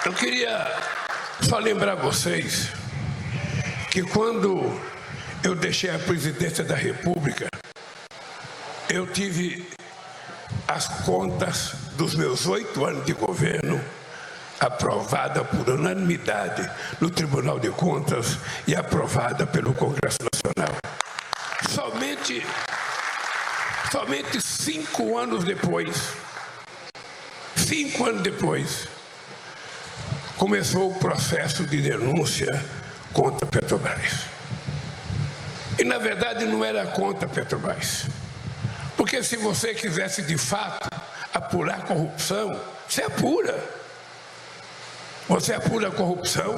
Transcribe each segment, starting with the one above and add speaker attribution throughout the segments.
Speaker 1: Eu queria só lembrar vocês que quando eu deixei a presidência da República, eu tive as contas dos meus 8 anos de governo aprovada por unanimidade no Tribunal de Contas e aprovada pelo Congresso Nacional. Somente 5 anos depois, começou o processo de denúncia contra a Petrobras. E, na verdade, não era contra a Petrobras. Porque se você quisesse, de fato, apurar corrupção, você apura. Você apura a corrupção.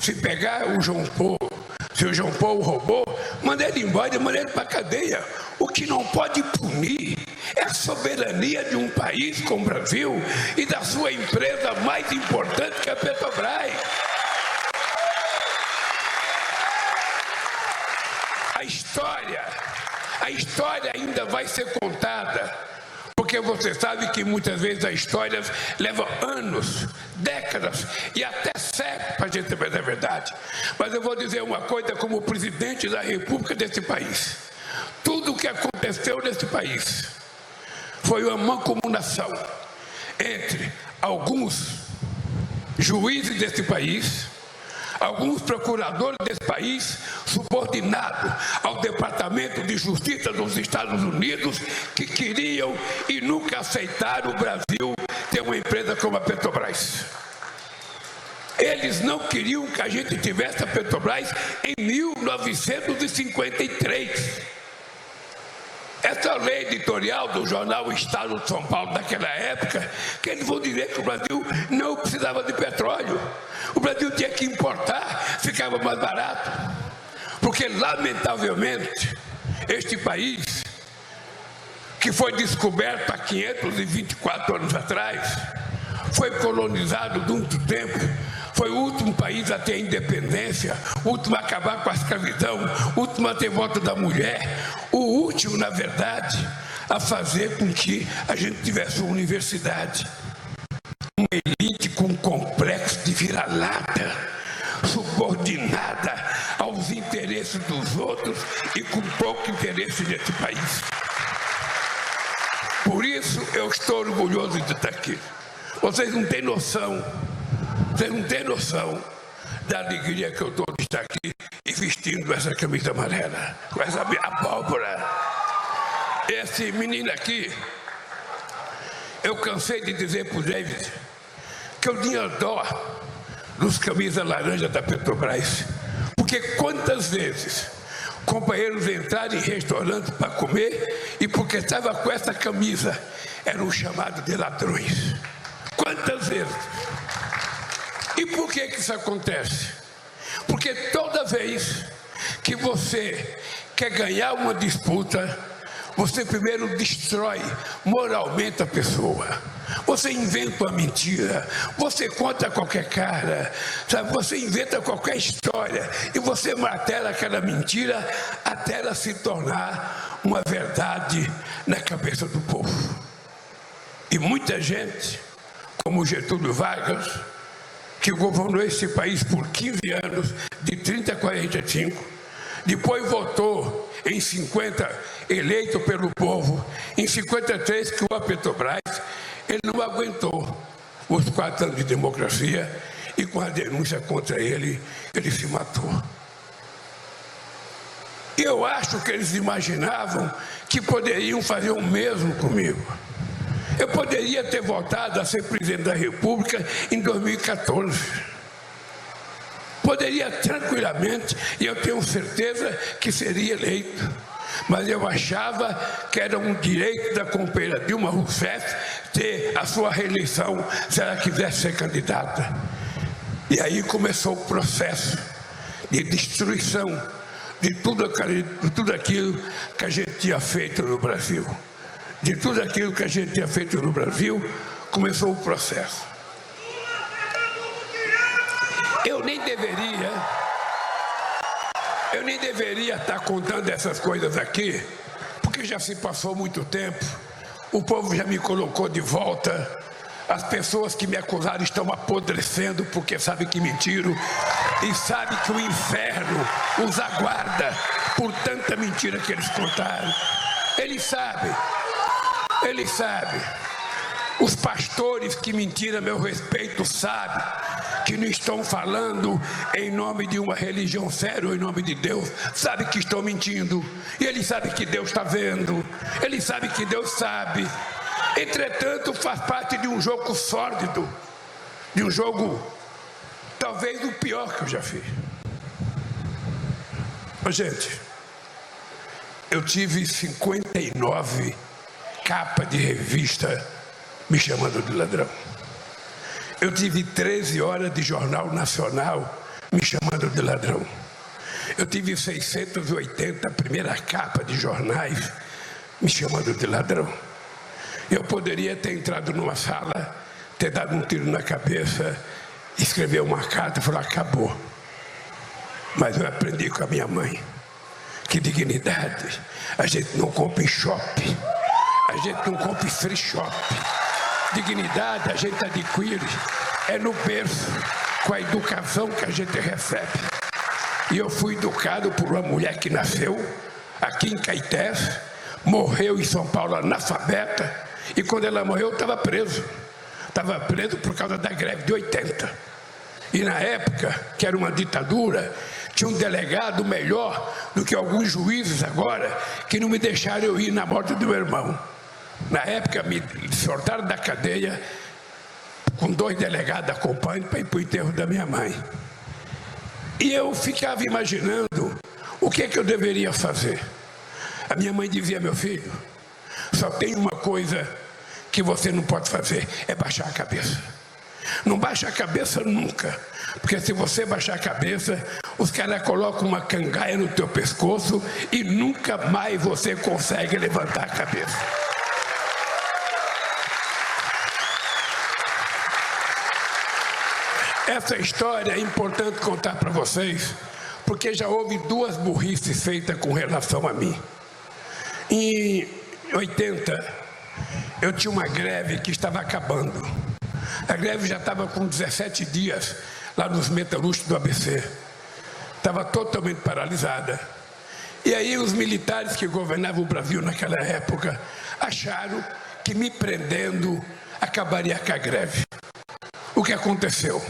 Speaker 1: Se pegar o João Paulo, se o João Paulo roubou, manda ele embora e manda ele para a cadeia. O que não pode punir é a soberania de um país como o Brasil e da sua empresa mais importante, que é a Petrobras. A história ainda vai ser contada, porque você sabe que muitas vezes a história leva anos, décadas e até séculos para a gente saber a verdade. Mas eu vou dizer uma coisa como presidente da República desse país. Tudo o que aconteceu nesse país foi uma mancomunação entre alguns juízes desse país, alguns procuradores desse país, subordinados ao Departamento de Justiça dos Estados Unidos, que queriam e nunca aceitaram o Brasil ter uma empresa como a Petrobras. Eles não queriam que a gente tivesse a Petrobras em 1953. Essa lei editorial do jornal Estado de São Paulo daquela época, que eles vão dizer que o Brasil não precisava de petróleo. O Brasil tinha que importar, ficava mais barato. Porque, lamentavelmente, este país, que foi descoberto há 524 anos atrás, foi colonizado durante muito tempo, foi o último país a ter a independência, o último a acabar com a escravidão, o último a ter voto da mulher, o último, na verdade, a fazer com que a gente tivesse uma universidade. Uma elite com complexo de vira-lata, subordinada aos interesses dos outros e com pouco interesse nesse país. Por isso eu estou orgulhoso de estar aqui. Vocês não têm noção da alegria que eu estou de estar aqui e vestindo essa camisa amarela, com essa abóbora. Esse menino aqui, eu cansei de dizer para o David que eu tinha dó dos camisas laranja da Petrobras, porque quantas vezes companheiros entraram em restaurantes para comer e porque estava com essa camisa eram chamados de ladrões. Quantas vezes? E por que isso acontece? Porque toda vez que você quer ganhar uma disputa, você primeiro destrói moralmente a pessoa. Você inventa uma mentira, você conta qualquer cara, sabe? Você inventa qualquer história e você martela aquela mentira até ela se tornar uma verdade na cabeça do povo. E muita gente, como Getúlio Vargas, que governou esse país por 15 anos, de 30 a 45, depois votou em 50, eleito pelo povo, em 53 criou a Petrobras, ele não aguentou os 4 anos de democracia e com a denúncia contra ele, ele se matou. E eu acho que eles imaginavam que poderiam fazer o mesmo comigo. Eu poderia ter voltado a ser presidente da República em 2014. Poderia tranquilamente, e eu tenho certeza que seria eleito. Mas eu achava que era um direito da companheira Dilma Rousseff ter a sua reeleição se ela quisesse ser candidata. E aí começou o processo de destruição de tudo aquilo que a gente tinha feito no Brasil. De tudo aquilo que a gente tinha feito no Brasil, começou o processo. Eu nem deveria estar contando essas coisas aqui, porque já se passou muito tempo, o povo já me colocou de volta, As pessoas que me acusaram estão apodrecendo porque sabem que mentiram e sabem que o inferno os aguarda por tanta mentira que eles contaram. Eles sabem. Os pastores que mentiram a meu respeito sabem que não estão falando em nome de uma religião séria ou em nome de Deus. Sabem que estão mentindo. E eles sabem que Deus está vendo. Eles sabem que Deus sabe. Entretanto, faz parte de um jogo sórdido, de um jogo talvez o pior que eu já fiz. Mas, gente, eu tive 59 capas de revista me chamando de ladrão. Eu tive 13 horas de jornal nacional me chamando de ladrão. Eu tive 680 primeira capa de jornais me chamando de ladrão. Eu poderia ter entrado numa sala, ter dado um tiro na cabeça, escrever uma carta e falar, acabou. Mas eu aprendi com a minha mãe que dignidade a gente não compra em shopping, a gente não compra em free shop. Dignidade a gente adquire é no berço, com a educação que a gente recebe. E eu fui educado por uma mulher que nasceu aqui em Caetés, morreu em São Paulo analfabeta, e quando ela morreu eu estava preso. Estava preso por causa da greve de 80. E na época, que era uma ditadura, tinha um delegado melhor do que alguns juízes agora, que não me deixaram eu ir na morte do meu irmão. Na época me soltaram da cadeia com 2 delegados acompanhando para ir para o enterro da minha mãe. E eu ficava imaginando o que eu deveria fazer. A minha mãe dizia, meu filho, só tem uma coisa que você não pode fazer, é baixar a cabeça. Não baixa a cabeça nunca, porque se você baixar a cabeça, os caras colocam uma cangaia no teu pescoço e nunca mais você consegue levantar a cabeça. Essa história é importante contar para vocês, porque já houve 2 burrices feitas com relação a mim. Em 80, eu tinha uma greve que estava acabando. A greve já estava com 17 dias lá nos metalúrgicos do ABC. Estava totalmente paralisada. E aí os militares que governavam o Brasil naquela época acharam que me prendendo acabaria com a greve. O que aconteceu?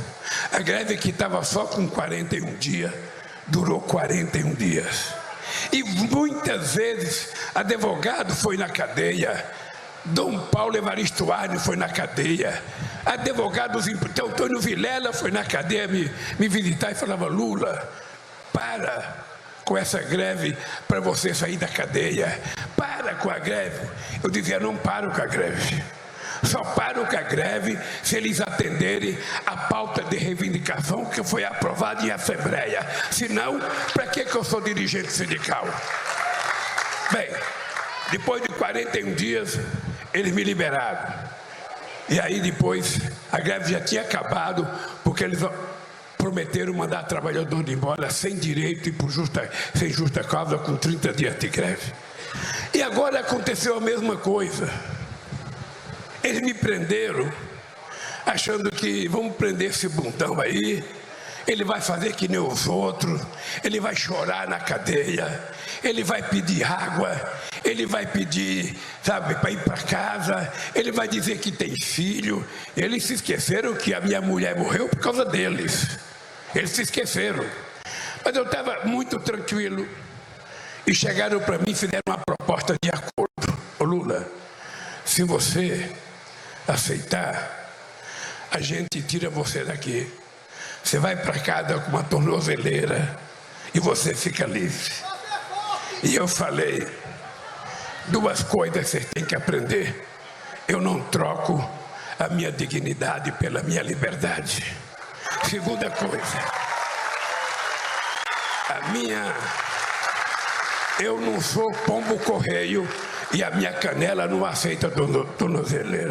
Speaker 1: A greve que estava só com 41 dias, durou 41 dias. E muitas vezes, advogado foi na cadeia, Dom Paulo Evaristo Arne foi na cadeia, advogados, então Antônio Vilela foi na cadeia me visitar e falava, Lula, para com essa greve para você sair da cadeia, para com a greve. Eu dizia, não paro com a greve. Só paro com a greve se eles atenderem a pauta de reivindicação que foi aprovada em Assembleia. Senão, para que eu sou dirigente sindical? Bem, depois de 41 dias, eles me liberaram. E aí depois, a greve já tinha acabado, porque eles prometeram mandar trabalhador embora sem direito e sem justa causa, com 30 dias de greve. E agora aconteceu a mesma coisa. Eles me prenderam, achando que vamos prender esse bundão aí, ele vai fazer que nem os outros, ele vai chorar na cadeia, ele vai pedir água, ele vai pedir, sabe, para ir para casa, ele vai dizer que tem filho. Eles se esqueceram que a minha mulher morreu por causa deles. Eles se esqueceram. Mas eu estava muito tranquilo. E chegaram para mim e fizeram uma proposta de acordo. Ô Lula, se você aceitar, a gente tira você daqui. Você vai para casa com uma tornozeleira e você fica livre. E eu falei, 2 coisas você tem que aprender. Eu não troco a minha dignidade pela minha liberdade. Segunda coisa, eu não sou pombo correio e a minha canela não aceita tornozeleira.